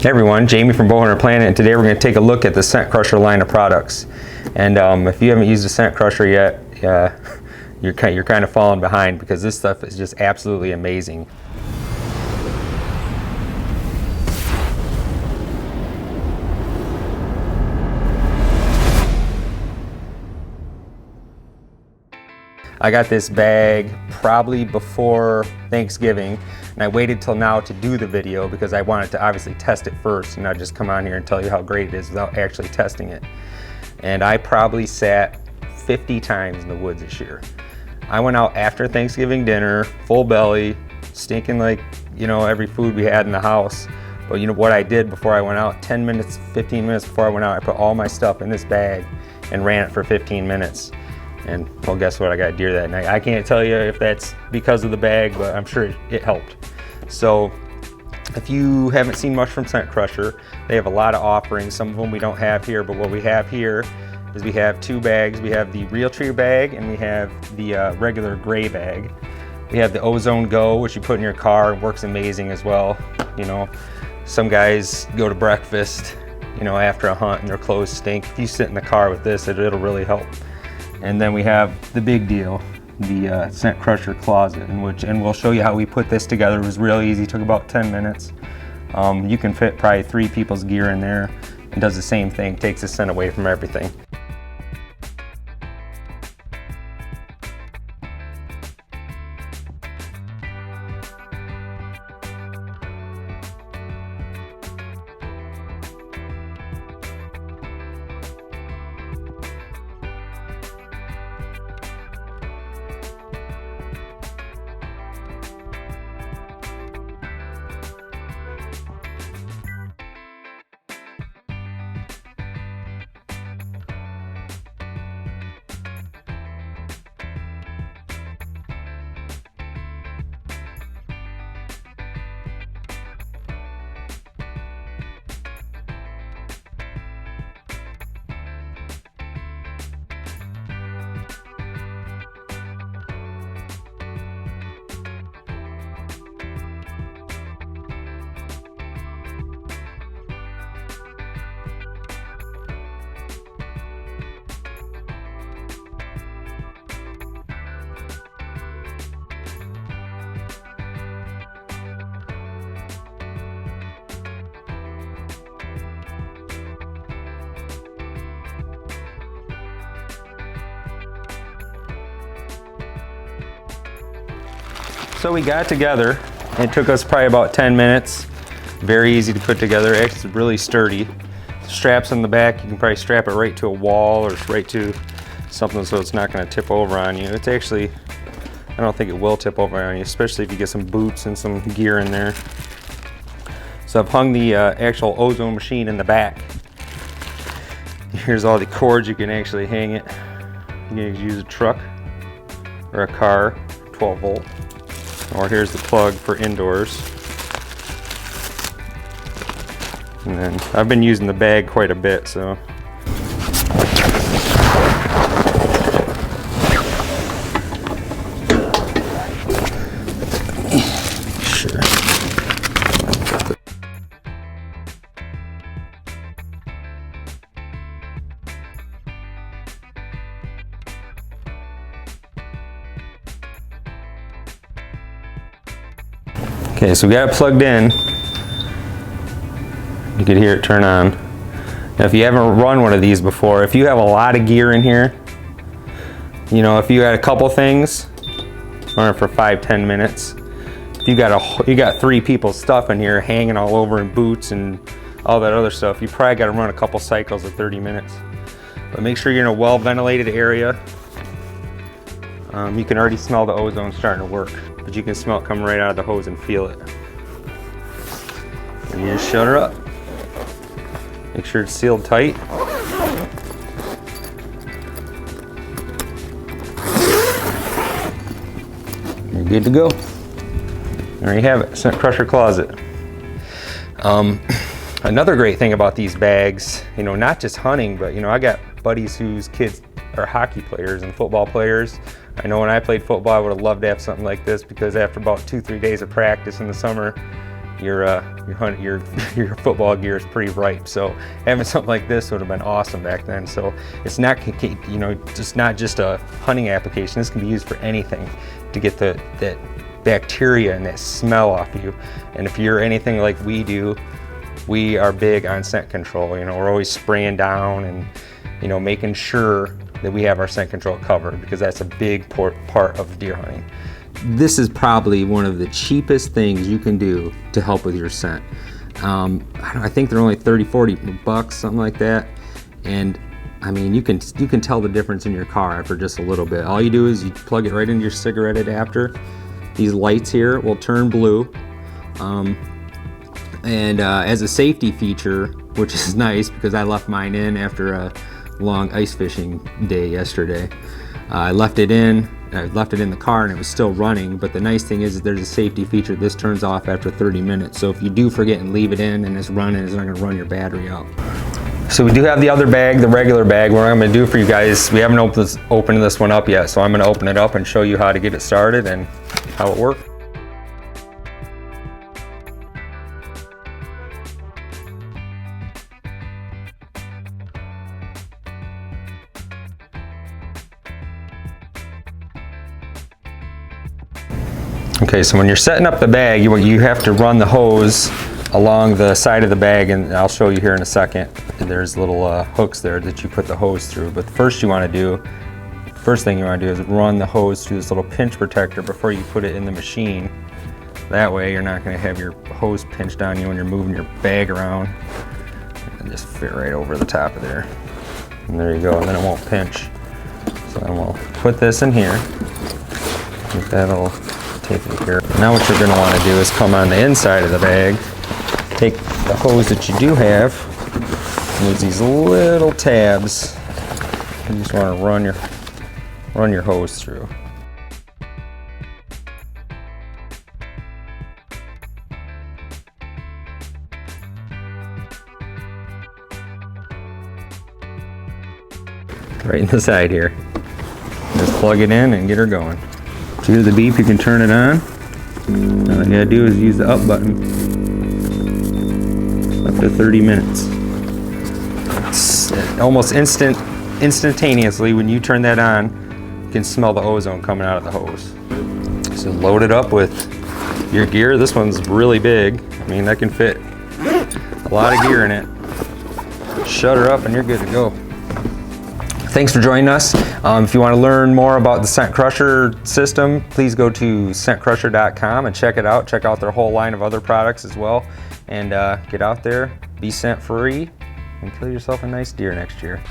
Hey everyone, Jamie from BowHunterPlanet, and today we're going to take a look at the SCENTCRUSHER line of products. And if you haven't used a SCENTCRUSHER yet, you're kind of falling behind, because this stuff is just absolutely amazing. I got this bag probably before Thanksgiving, and I waited till now to do the video because I wanted to obviously test it first and not just come on here and tell you how great it is without actually testing it. And I probably sat 50 times in the woods this year. I went out after Thanksgiving dinner, full belly, stinking like, every food we had in the house. But you know what I did before I went out? 10 minutes, 15 minutes before I went out, I put all my stuff in this bag and ran it for 15 minutes. And well, guess what? I got deer that night. I can't tell you if that's because of the bag, but I'm sure it helped. So if you haven't seen much from SCENTCRUSHER, they have a lot of offerings. Some of them we don't have here, but what we have here is we have two bags. We have the Realtree bag and we have the regular gray bag. We have the Ozone Go, which you put in your car. It works amazing as well. Some guys go to breakfast, after a hunt and their clothes stink. If you sit in the car with this, it'll really help. And then we have the big deal, the SCENTCRUSHER closet, and we'll show you how we put this together. It was real easy, took about 10 minutes. You can fit probably 3 people's gear in there. It does the same thing, takes the scent away from everything. So we got it together. It took us probably about 10 minutes. Very easy to put together. It's really sturdy. Straps on the back, you can probably strap it right to a wall or right to something so it's not going to tip over on you. It's actually, I don't think it will tip over on you, especially if you get some boots and some gear in there. So I've hung the actual ozone machine in the back. Here's all the cords you can actually hang it. You can use a truck or a car, 12 volt. Or here's the plug for indoors. And then I've been using the bag quite a bit, so. Sure. Okay, so we got it plugged in. You can hear it turn on. Now if you haven't run one of these before, if you have a lot of gear in here, if you had a couple things, run it for 5-10 minutes. If you got 3 people's stuff in here hanging all over in boots and all that other stuff, you probably got to run a couple cycles of 30 minutes. But make sure you're in a well ventilated area. You can already smell the ozone starting to work, but you can smell it coming right out of the hose and feel it. And you just shut her up. Make sure it's sealed tight. You're good to go. There you have it, SCENTCRUSHER closet. Another great thing about these bags, not just hunting, but I got buddies whose kids are hockey players and football players. I know when I played football, I would have loved to have something like this, because after about 2-3 days of practice in the summer, your football gear is pretty ripe. So having something like this would have been awesome back then. So it's not, you know, just not just a hunting application. This can be used for anything to get that bacteria and that smell off you. And if you're anything like we do, we are big on scent control. You know, we're always spraying down and, you know, making sure that we have our scent control covered, because that's a big part of deer hunting. This is probably one of the cheapest things you can do to help with your scent. I think they're only 30-40 bucks, something like that. And I mean, you can tell the difference in your car after just a little bit. All you do is you plug it right into your cigarette adapter. These lights here will turn blue. As a safety feature, which is nice because I left mine in after a long ice fishing day yesterday. I left it in the car and it was still running, but the nice thing is that there's a safety feature. This turns off after 30 minutes. So if you do forget and leave it in and it's running, it's not gonna run your battery out. So we do have the other bag, the regular bag. What I'm gonna do for you guys, we haven't opened this one up yet, so I'm gonna open it up and show you how to get it started and how it works. Okay, so when you're setting up the bag, you have to run the hose along the side of the bag, and I'll show you here in a second. And there's little hooks there that you put the hose through. But first thing you want to do is run the hose through this little pinch protector before you put it in the machine. That way you're not going to have your hose pinched on you when you're moving your bag around. And just fit right over the top of there. And there you go, and then it won't pinch. So then we'll put this in here. I think that'll take it here. Now what you're going to want to do is come on the inside of the bag, take the hose that you do have, and there's these little tabs. You just want to run your hose through. Right in the side here. Just plug it in and get her going. So here's the beep, you can turn it on. All you gotta do is use the up button. Up to 30 minutes. It's almost instantaneously when you turn that on, you can smell the ozone coming out of the hose. So load it up with your gear. This one's really big. I mean, that can fit a lot of gear in it. Shut her up and you're good to go. Thanks for joining us. If you want to learn more about the Scent Crusher system, please go to SCENTCRUSHER.com and check it out. Check out their whole line of other products as well. And get out there, be scent free, and kill yourself a nice deer next year.